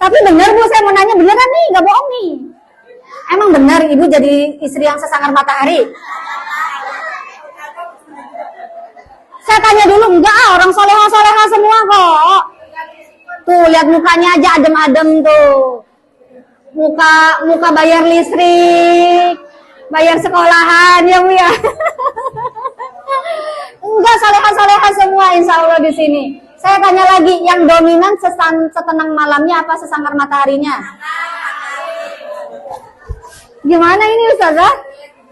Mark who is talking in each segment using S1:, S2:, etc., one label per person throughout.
S1: Tapi benar Bu, saya mau nanya beneran nih, nggak bohong nih. Emang benar Ibu jadi istri yang sesangar matahari? Saya tanya dulu, enggak orang soleha-soleha semua kok. Tuh, lihat mukanya aja adem-adem tuh. Muka bayar listrik, bayar sekolahan ya Bu ya. Enggak, soleha-soleha semua insya Allah di sini. Saya tanya lagi, yang dominan setenang malamnya apa sesangar mataharinya? Gimana ini Ustazah?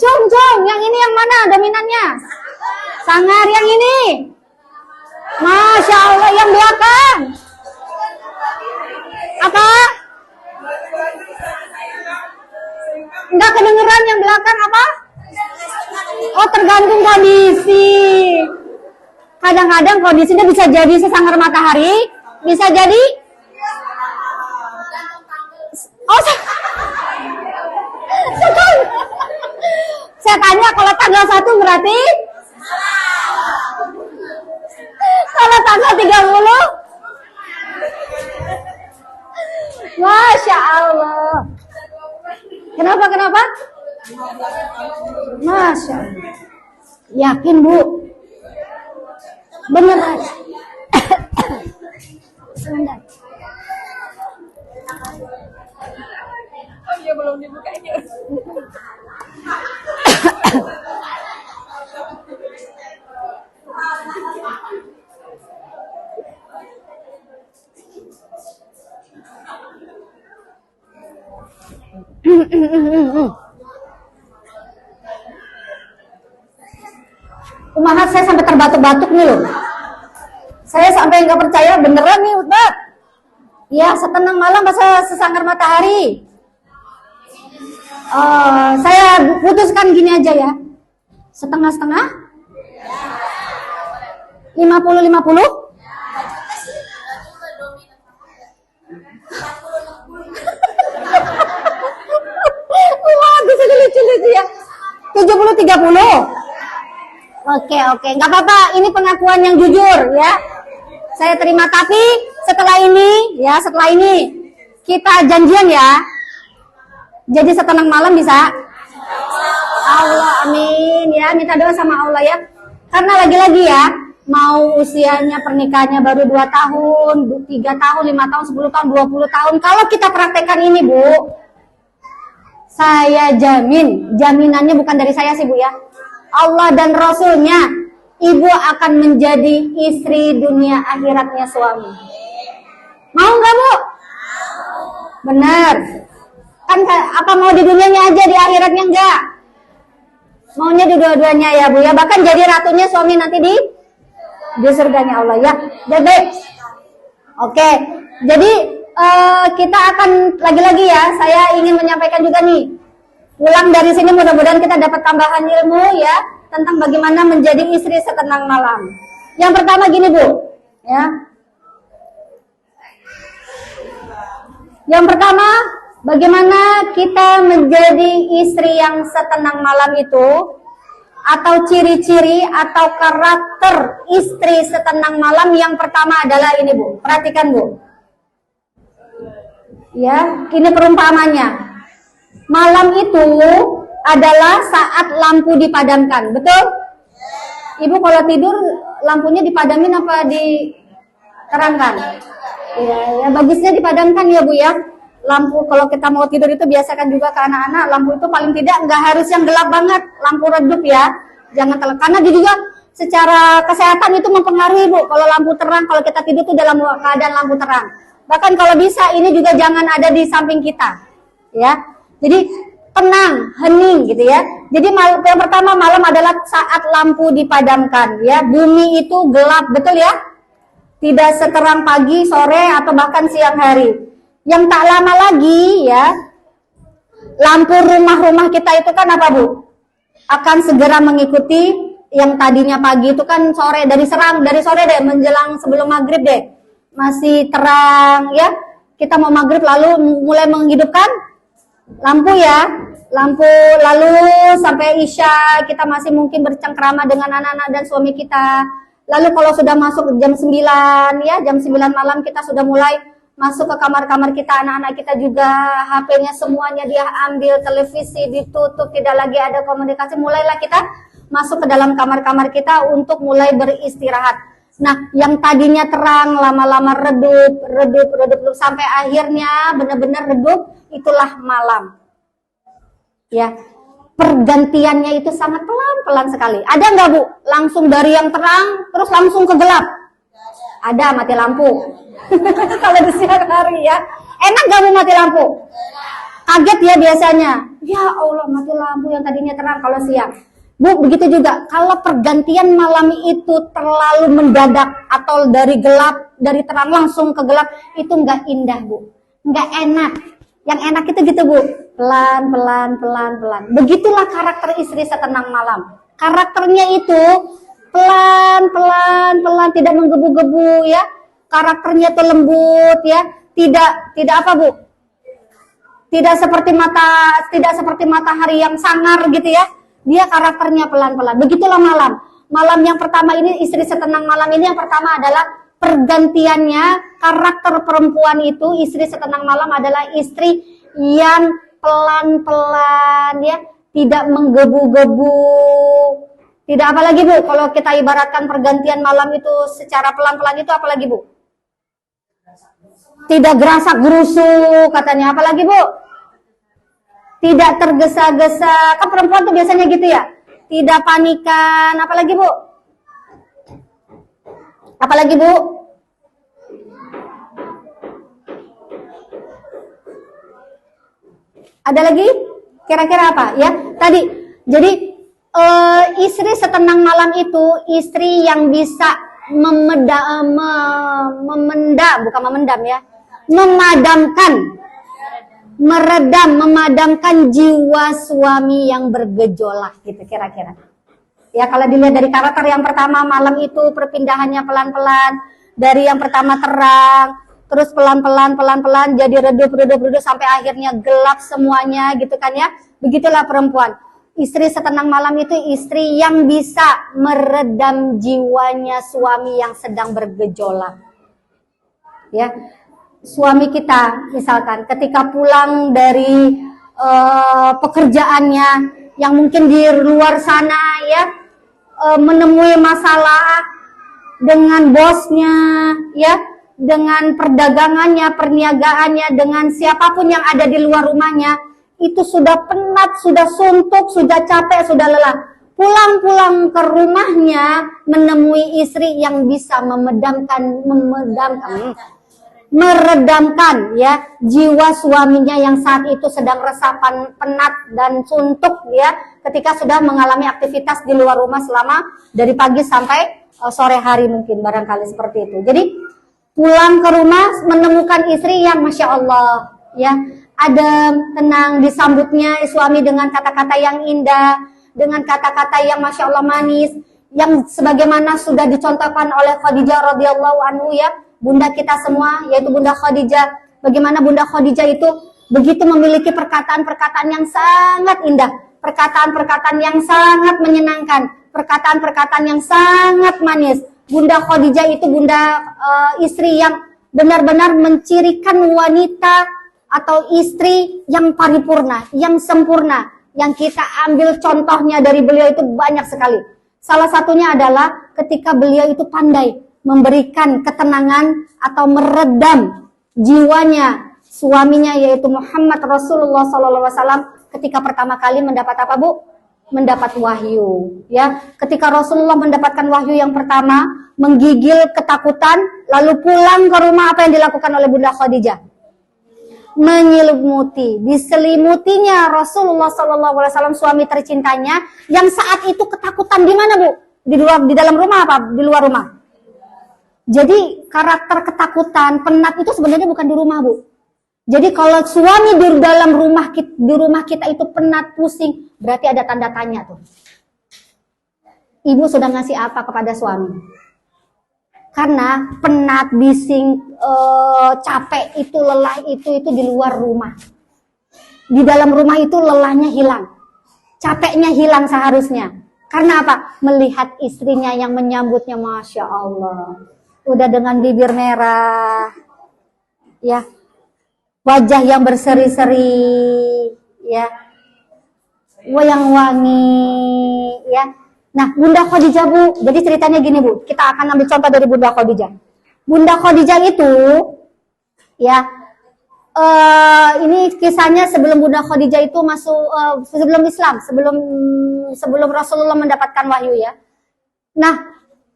S1: Cung, yang ini yang mana dominannya? Sangar yang ini. Masya Allah, yang belakang. Apa? Enggak kedengeran yang belakang apa? Oh, tergantung kondisi. Kadang-kadang kondisinya bisa jadi sesangar matahari, bisa jadi saya tanya kalau tanggal 1 berarti kalau tanggal 30 Masya Allah. Kenapa? Masya Allah. Yakin Bu? Beneran? Sebentar.
S2: Oh iya, belum dibukanya.
S1: Umahat saya sampai terbatuk-batuk nih loh. Saya sampai nggak percaya beneran nih Ustaz. Ya, setenang malam bahasa sesangar matahari. Saya putuskan gini aja ya. Setengah-setengah? 50-50? Wah, bisa lucu-lucu ya. 70-30. Oke, nggak apa-apa. Ini pengakuan yang jujur ya. Saya terima. Tapi setelah ini kita janjian ya. Jadi setenang malam bisa. Allah, amin ya. Minta doa sama Allah ya. Karena lagi-lagi ya, mau usianya pernikahannya baru 2 tahun, 3 tahun, 5 tahun, 10 tahun, 20 tahun. Kalau kita praktekkan ini Bu, saya jaminannya bukan dari saya sih Bu ya. Allah dan Rasulnya, ibu akan menjadi istri dunia akhiratnya suami. Mau nggak Bu? Benar. Kan apa mau di dunianya aja, di akhiratnya enggak? Maunya di dua-duanya ya Bu ya. Bahkan jadi ratunya suami nanti di surganya Allah ya. Jadi, oke. Jadi kita akan lagi-lagi ya. Saya ingin menyampaikan juga nih. Pulang dari sini mudah-mudahan kita dapat tambahan ilmu ya tentang bagaimana menjadi istri setenang malam. Yang pertama gini Bu, ya. Yang pertama, bagaimana kita menjadi istri yang setenang malam itu, atau ciri-ciri atau karakter istri setenang malam. Yang pertama adalah ini Bu, perhatikan Bu. Ya, ini perumpamannya. Malam itu adalah saat lampu dipadamkan, betul? Ibu kalau tidur lampunya dipadamin apa diterangkan? Ya, bagusnya dipadamkan ya Bu ya. Lampu kalau kita mau tidur itu biasakan juga ke anak-anak, lampu itu paling tidak nggak harus yang gelap banget, lampu redup ya. Jangan terlalu, karena dia juga secara kesehatan itu mempengaruhi Bu. Kalau lampu terang, kalau kita tidur itu dalam keadaan lampu terang. Bahkan kalau bisa ini juga jangan ada di samping kita, ya. Jadi tenang, hening gitu ya. Jadi yang pertama malam adalah saat lampu dipadamkan ya. Bumi itu gelap, betul ya? Tidak seterang pagi, sore atau bahkan siang hari. Yang tak lama lagi ya, lampu rumah-rumah kita itu kan apa Bu? Akan segera mengikuti yang tadinya pagi itu kan sore, dari sore deh menjelang sebelum maghrib deh. Masih terang ya. Kita mau maghrib lalu mulai menghidupkan lampu ya, lampu lalu sampai isya kita masih mungkin bercengkrama dengan anak-anak dan suami kita. Lalu kalau sudah masuk jam 9 ya, jam 9 malam kita sudah mulai masuk ke kamar-kamar kita, anak-anak kita juga HP-nya semuanya dia ambil, televisi ditutup, tidak lagi ada komunikasi. Mulailah kita masuk ke dalam kamar-kamar kita untuk mulai beristirahat. Nah, yang tadinya terang lama-lama redup sampai akhirnya benar-benar redup, itulah malam. Ya, pergantiannya itu sangat pelan-pelan sekali. Ada nggak Bu? Langsung dari yang terang terus langsung ke gelap? Ada, mati lampu. Kalau di siang hari ya. Enak nggak Bu mati lampu? Kaget ya biasanya. Ya Allah, mati lampu yang tadinya terang kalau siang. Bu, begitu juga. Kalau pergantian malam itu terlalu mendadak atau dari gelap, dari terang langsung ke gelap, itu nggak indah Bu. Nggak enak. Yang enak itu gitu Bu. Pelan-pelan. Begitulah karakter istri setenang malam. Karakternya itu pelan, tidak menggebu-gebu ya. Karakternya itu lembut ya. Tidak apa Bu? Tidak seperti matahari yang sangar gitu ya. Dia karakternya pelan-pelan. Begitulah malam. Malam yang pertama ini, istri setenang malam ini yang pertama adalah pergantiannya. Karakter perempuan itu, istri setenang malam adalah istri yang pelan-pelan ya, tidak menggebu-gebu. Tidak apa lagi Bu? Kalau kita ibaratkan pergantian malam itu secara pelan-pelan itu apa lagi Bu? Tidak gerasak-gerusuk katanya. Apa lagi Bu? Tidak tergesa-gesa. Kan perempuan tuh biasanya gitu ya. Tidak panikan. Apalagi Bu? Apalagi Bu? Ada lagi? Kira-kira apa? Ya, tadi. Jadi istri setenang malam itu istri yang bisa memadamkan jiwa suami yang bergejolak gitu kira-kira. Ya kalau dilihat dari karakter yang pertama malam itu perpindahannya pelan-pelan, dari yang pertama terang, terus pelan-pelan jadi redup sampai akhirnya gelap semuanya gitu kan ya. Begitulah perempuan. Istri setenang malam itu istri yang bisa meredam jiwanya suami yang sedang bergejolak. Ya. Suami kita misalkan ketika pulang dari pekerjaannya yang mungkin di luar sana ya, menemui masalah dengan bosnya ya, dengan perdagangannya, perniagaannya, dengan siapapun yang ada di luar rumahnya, itu sudah penat, sudah suntuk, sudah capek, sudah lelah. Pulang ke rumahnya menemui istri yang bisa meredamkan ya jiwa suaminya yang saat itu sedang resah, penat dan suntuk ya, ketika sudah mengalami aktivitas di luar rumah selama dari pagi sampai sore hari mungkin barangkali seperti itu. Jadi pulang ke rumah menemukan istri yang Masya Allah ya, adem, tenang, disambutnya suami dengan kata-kata yang indah, dengan kata-kata yang Masya Allah manis, yang sebagaimana sudah dicontohkan oleh Khadijah radhiyallahu anhu ya, bunda kita semua, yaitu Bunda Khadijah. Bagaimana Bunda Khadijah itu begitu memiliki perkataan-perkataan yang sangat indah, perkataan-perkataan yang sangat menyenangkan, perkataan-perkataan yang sangat manis. Bunda Khadijah itu istri yang benar-benar mencirikan wanita atau istri yang paripurna, yang sempurna. Yang kita ambil contohnya dari beliau itu banyak sekali. Salah satunya adalah ketika beliau itu pandai memberikan ketenangan atau meredam jiwanya suaminya, yaitu Muhammad Rasulullah SAW, ketika pertama kali mendapat apa Bu? Mendapat wahyu ya. Ketika Rasulullah mendapatkan wahyu yang pertama, menggigil ketakutan, lalu pulang ke rumah, apa yang dilakukan oleh Bunda Khadijah? Menyelimuti, diselimutinya Rasulullah SAW, suami tercintanya, yang saat itu ketakutan di mana Bu? Di dalam rumah apa? Di luar rumah? Jadi karakter ketakutan, penat itu sebenarnya bukan di rumah Bu. Jadi kalau suami di dalam rumah kita itu penat, pusing, berarti ada tanda tanya tuh. Ibu sudah ngasih apa kepada suami? Karena penat, bising, capek itu, lelah itu di luar rumah. Di dalam rumah itu lelahnya hilang, capeknya hilang seharusnya. Karena apa? Melihat istrinya yang menyambutnya, Masya Allah. Udah dengan bibir merah, ya. Wajah yang berseri-seri, ya. Yang wangi, ya. Nah, Bunda Khadijah, Bu. Jadi ceritanya gini, Bu. Kita akan ambil contoh dari Bunda Khadijah. Bunda Khadijah itu, ya. Ini kisahnya sebelum Bunda Khadijah itu masuk sebelum Islam, sebelum Rasulullah mendapatkan wahyu, ya. Nah,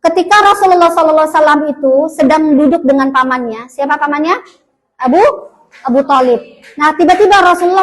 S1: ketika Rasulullah SAW itu sedang duduk dengan pamannya, siapa pamannya? Abu Talib. Nah, tiba-tiba Rasulullah